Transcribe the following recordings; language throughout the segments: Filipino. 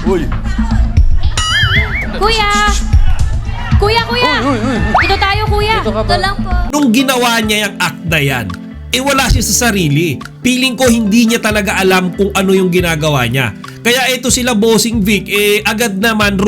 Uy! Kuya! Kuya! Dito tayo, kuya! Ito lang po. Nung ginawa niya yung act na yan, wala siya sa sarili. Feeling ko hindi niya talaga alam kung ano yung ginagawa niya. Kaya ito sila Bossing Vic, agad naman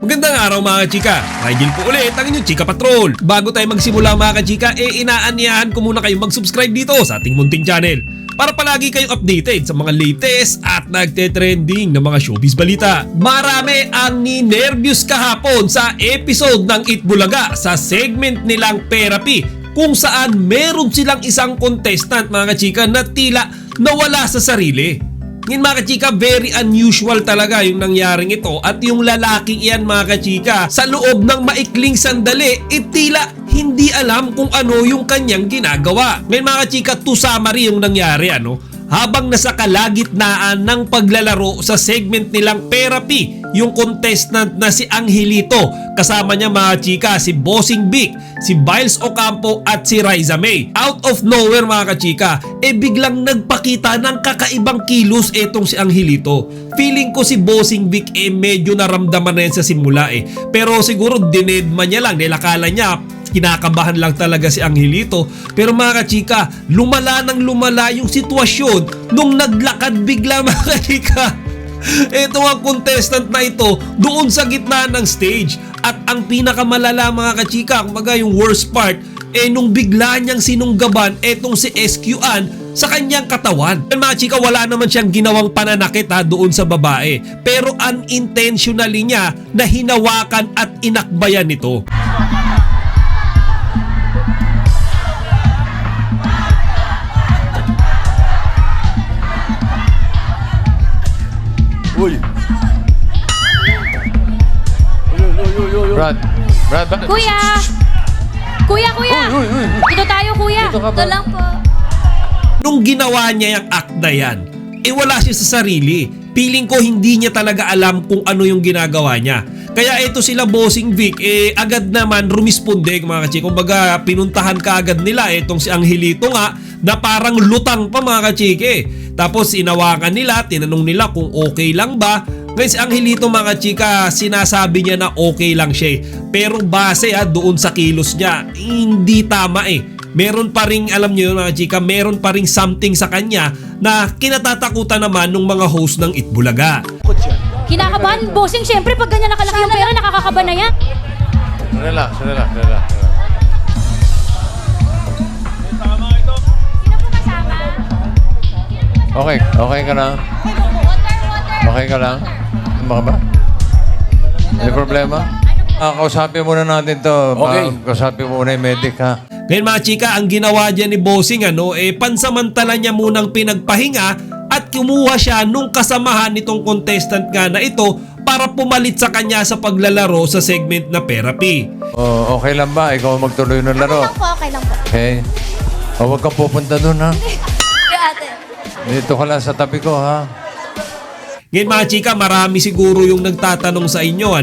Magandang araw mga chika. Rigel po ulit ang inyong Chika Patrol. Bago tayo magsimula mga chika, inaanyahan ko muna kayong mag-subscribe dito sa ating munting channel para palagi kayong updated sa mga latest at nagte-trending na mga showbiz balita. Marami ang ninervyos kahapon sa episode ng Itbulaga sa segment nilang Therapy, kung saan meron silang isang contestant mga chika na tila nawala sa sarili. Ngayon mga kachika, very unusual talaga yung nangyaring ito, at yung lalaking iyan mga kachika, sa loob ng maikling sandali, tila hindi alam kung ano yung kanyang ginagawa. Ngayon mga kachika, to summary yung nangyari habang nasa kalagitnaan ng paglalaro sa segment nilang Therapy, yung contestant na si Angelito, kasama niya mga chika si Bossing Vic, si Biles Ocampo at si Riza May. Out of nowhere mga kachika, biglang nagpakita ng kakaibang kilos etong si Angelito. Feeling ko si Bossing Vic medyo naramdaman na yan sa simula pero siguro dinedma niya lang, nilakala niya kinakabahan lang talaga si Angelito. Pero mga kachika, lumala ng lumala yung sitwasyon nung naglakad bigla mga kachika. Ito ang contestant na ito doon sa gitna ng stage. At ang pinakamalala mga kachika, kumbaga yung worst part, nung bigla niyang sinunggaban etong si SQan sa kanyang katawan. Mga chika, wala naman siyang ginawang pananakit doon sa babae, pero unintentionally niya na hinawakan at inakbayan ito. Uy! Brad! Kuya! Kuya! Dito tayo, kuya! Ito lang po. Nung ginawa niya yung act na yan, wala siya sa sarili. Feeling ko hindi niya talaga alam kung ano yung ginagawa niya. Kaya ito sila Bossing Vic, agad naman rumisponde mga kachika. Kumbaga pinuntahan ka agad nila itong si Angelito nga, na parang lutang pa mga kachika. Tapos inawakan nila, tinanong nila kung okay lang ba. Ngayon si Angelito mga chika, sinasabi niya na okay lang siya. Pero base doon sa kilos niya, hindi tama Meron pa ring, alam niyo mga chika, meron pa ring something sa kanya na kinatatakutan naman ng mga host ng Itbulaga. Kinakabahan, bossing. Siyempre, pag ganyan nakalaki yung pera, nakakakaba na yan. Relax. Sino po kasama? Okay ka lang? Okay ka lang? Ano ba? May problema? Kausapin muna natin to. Okay. Kausapin muna yung medic ha. Ngayon mga chika, ang ginawa dyan ni Bossing pansamantala niya munang pinagpahinga at kumuha siya nung kasamahan nitong contestant nga na ito para pumalit sa kanya sa paglalaro sa segment na Therapy. Okay lang ba? Ikaw magtuloy ng laro? Okay lang po. Okay. Huwag kang pupunta dun ha. Ate. Dito ka lang sa tabi ko ha. Ngayon mga chika, marami siguro yung nagtatanong sa inyo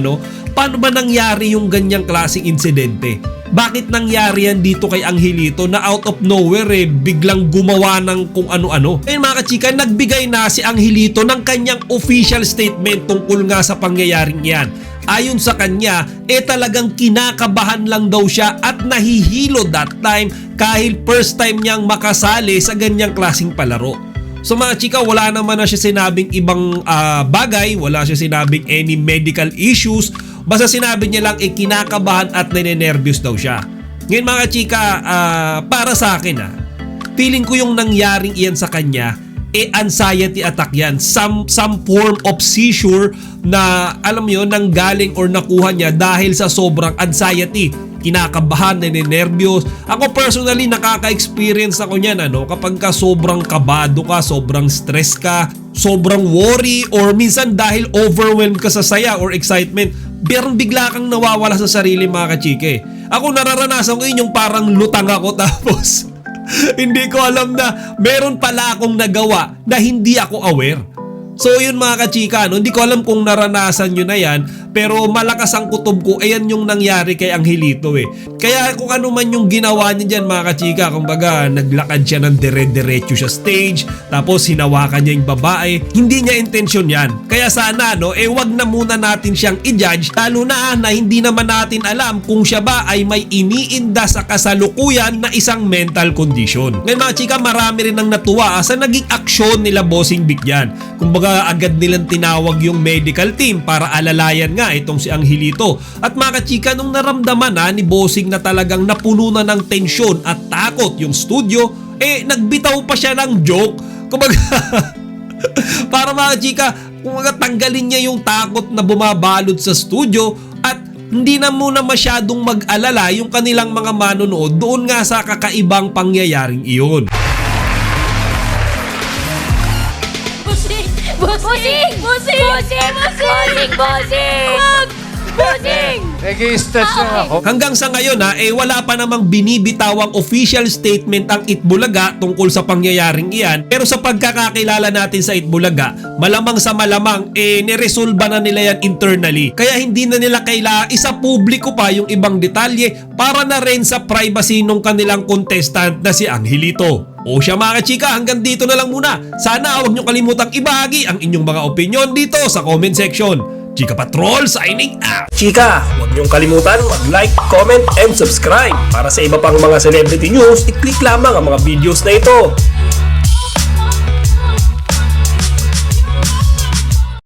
paano ba nangyari yung ganyang klaseng insidente? Bakit nangyari yan dito kay Angelito na out of nowhere biglang gumawa ng kung ano-ano? Ngayon mga kachika, nagbigay na si Angelito ng kanyang official statement tungkol nga sa pangyayaring yan. Ayon sa kanya, talagang kinakabahan lang daw siya at nahihilo that time kahit first time niyang makasali sa ganyang klaseng palaro. So mga chika, wala naman na siya sinabing ibang bagay, wala siya sinabing any medical issues, basta sinabi niya lang kinakabahan at ninenervyos daw siya. Ngayon mga chika, para sa akin feeling ko yung nangyaring iyan sa kanya, anxiety attack yan, some form of seizure na alam mo yun, nanggaling or nakuha niya dahil sa sobrang anxiety. Kinakabahan, ninenervyos. Ako personally, nakaka-experience ako niyan kapag ka sobrang kabado ka, sobrang stress ka, sobrang worry, or minsan dahil overwhelmed ka sa saya or excitement, bigla kang nawawala sa sarili mga kachike. Ako nararanasan ko yung parang lutang ako tapos hindi ko alam na meron pala akong nagawa na hindi ako aware. So yun mga kachika, hindi ko alam kung naranasan nyo na yan, pero malakas ang kutob ko, ayan yung nangyari kay Angelito eh. Kaya kung ano man yung ginawa niya dyan mga kachika, kumbaga naglakad siya ng dire-diretso sa stage, tapos hinawakan niya yung babae, hindi niya intensyon yan. Kaya sana wag na muna natin siyang i-judge, lalo na hindi naman natin alam kung siya ba ay may iniinda sa kasalukuyan na isang mental condition. Ngayon mga chika, marami rin ang natuwa sa naging aksyon nila Bossing Vic yan. Kumbaga agad nilang tinawag yung medical team para alalayan nga itong si Angelito. At mga kachika, nung naramdaman ni Bossing na talagang napuno na ng tensyon at takot yung studio, nagbitaw pa siya ng joke. Kumbaga para mga chika, kumbaga tanggalin niya yung takot na bumabalot sa studio at hindi na muna masyadong mag-alala yung kanilang mga manonood doon nga sa kakaibang pangyayaring iyon. Bossing! Bossing! Bossing! Bossing! Bossing! Bossing! Bossing! Nag-i-stress na ako. Hanggang sa ngayon wala pa namang binibitawang official statement ang Itbulaga tungkol sa pangyayaring iyan. Pero sa pagkakakilala natin sa Itbulaga, malamang sa malamang niresolba na nila yan internally. Kaya hindi na nila kailangan isa publiko pa yung ibang detalye para na rin sa privacy ng kanilang contestant na si Angelito. O siya mga kachika, hanggang dito na lang muna. Sana huwag nyo kalimutang ibahagi ang inyong mga opinion dito sa comment section. Chika Patrol signing out! Chika, huwag niyong kalimutan mag-like, comment, and subscribe. Para sa iba pang mga celebrity news, i-click lamang ang mga videos na ito.